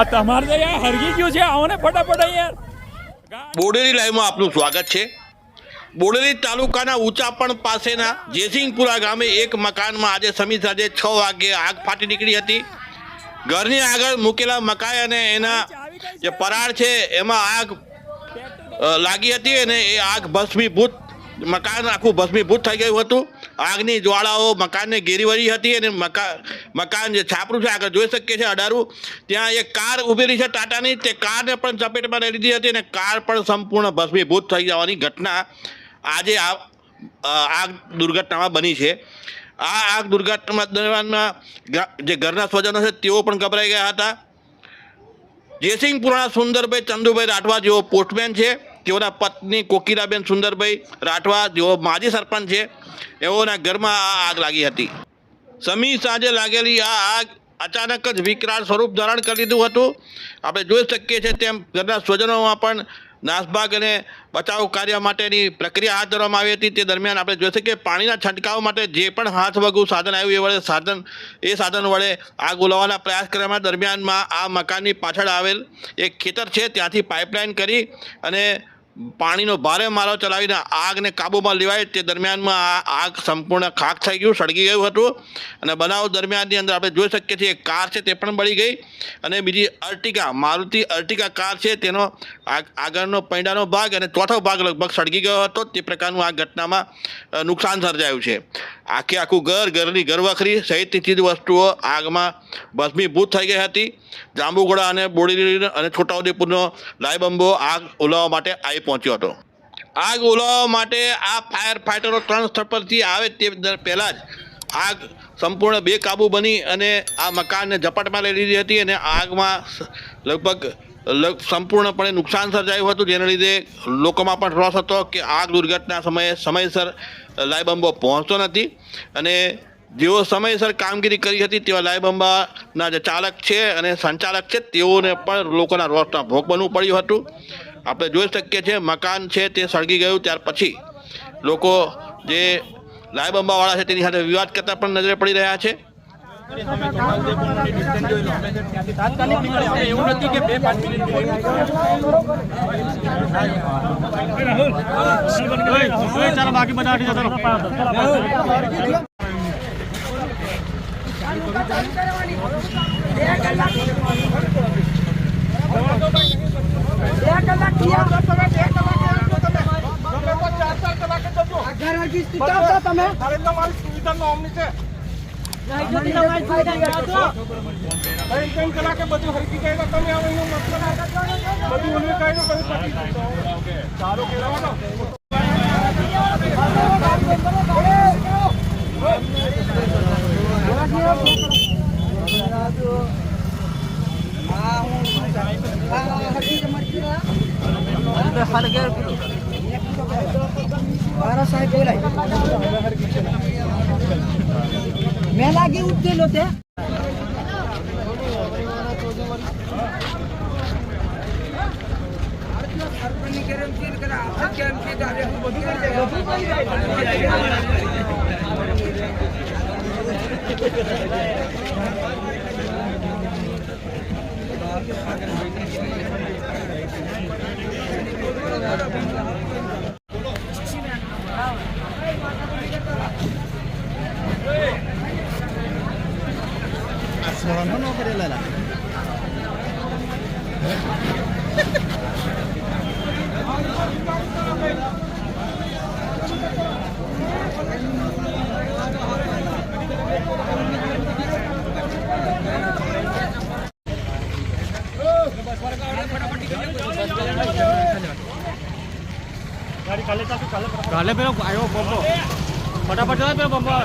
તમારે તો યાર હરગી ગયું છે, આવો ને ફટાફટ યાર. બોડેલી લાઈવમાં આપનું સ્વાગત છે. બોડેલી તાલુકાના ઊંચાપણ પાસેના જેસિંગપુરા ગામે એક મકાનમાં આજે સમી સાંજે 6 વાગે આગ ફાટી નીકળી હતી. ઘરની આગળ મૂકેલા મકાઈ અને એના જે પરાળ છે એમાં આગ લાગી હતી અને એ આગ ભસ્મીભૂત, મકાન આખું ભસ્મીભૂત થઈ ગયું હતું. આગની જ્વાળાઓ મકાનને ઘેરી વળી હતી અને મકાન જે છાપરું છે આગળ જોઈ શકીએ છીએ અડારું, ત્યાં એક કાર ઊભેલી છે ટાટાની, તે કારને પણ ચપેટમાં લઈ લીધી હતી અને કાર પણ સંપૂર્ણ ભસ્મીભૂત થઈ જવાની ઘટના આજે આગ દુર્ઘટનામાં બની છે. આ આગ દુર્ઘટના દરમિયાનમાં જે ઘરના સ્વજનો છે તેઓ પણ ગભરાઈ ગયા હતા. જેસિંગપુરાના સુંદરભાઈ ચંદુભાઈ રાઠવા જેઓ પોસ્ટમેન છે, તેઓના પત્ની કોકિલાબેન સુંદરભાઈ રાઠવા જેઓ માજી સરપંચ છે, એઓના ઘરમાં આ આગ લાગી હતી. સમી સાંજે લાગેલી આ આગ અચાનક જ વિકરાળ સ્વરૂપ ધારણ કરી લીધું હતું. આપણે જોઈ શકીએ છીએ તેમ ઘરના સ્વજનોમાં પણ નાસભાગ અને બચાવ કાર્ય માટેની પ્રક્રિયા હાથ ધરવામાં આવી હતી. તે દરમિયાન આપણે જોઈ શકીએ પાણીના છંટકાવ માટે જે પણ હાથવગું સાધન આવ્યું એ સાધન વડે આગ ઓલવવાના પ્રયાસ કરવામાં દરમિયાનમાં આ મકાનની પાછળ આવેલ એક ખેતર છે ત્યાંથી પાઇપલાઇન કરી અને પાણીનો ભારે મારો ચલાવીને આગને કાબૂમાં લેવાય તે દરમિયાનમાં આ આગ સંપૂર્ણ ખાખ થઈ ગયું, સળગી ગયું હતું. અને બનાવ દરમિયાનની અંદર આપણે જોઈ શકીએ છીએ એક કાર છે તે પણ બળી ગઈ અને બીજી અર્ટિકા, મારુતિ અર્ટિકા કાર છે તેનો આગળનો પૈડાનો ભાગ અને ચોથો ભાગ લગભગ સળગી ગયો હતો. તે પ્રકારનું આ ઘટનામાં નુકસાન સર્જાયું છે. આખું ઘરની ઘરવખરી સહિતની ચીજ વસ્તુઓ આગમાં ભસ્મીભૂત થઈ ગઈ હતી. જાંબુઘોડા અને બોડેલી અને છોટાઉદેપુરનો લાયબંબો આગ ઓલવવા માટે આવી પહોંચ્યો હતો. આગ ઓલવવા માટે આ ફાયર ફાઇટરો 3 સ્થળ પરથી આવે તે પહેલાં જ આગ સંપૂર્ણ બેકાબૂ બની અને આ મકાનને ઝપટમાં લઈ લીધી હતી અને આગમાં લગભગ સંપૂર્ણપણે નુકસાન સર્જાયું હતું, જેના લીધે લોકોમાં પણ રોષ હતો કે આગ દુર્ઘટના સમયે સમયસર લાયબંબો પહોંચતો નથી. અને જેઓ સમયસર કામગીરી કરી હતી તેવા લાયબંબાના જે ચાલક છે અને સંચાલક છે તેઓને પણ લોકોના રોષના ભોગ બનવું પડ્યું હતું. આપણે જોઈ શકીએ છીએ મકાન છે તે સળગી ગયું ત્યાર પછી લોકો જે લાયબંબાવાળા છે તેની સાથે વિવાદ કરતા પણ નજરે પડી રહ્યા છે. मैं लागे उठते लोते no quería la काले पे आयो पंपो फटाफट चला पे पंपो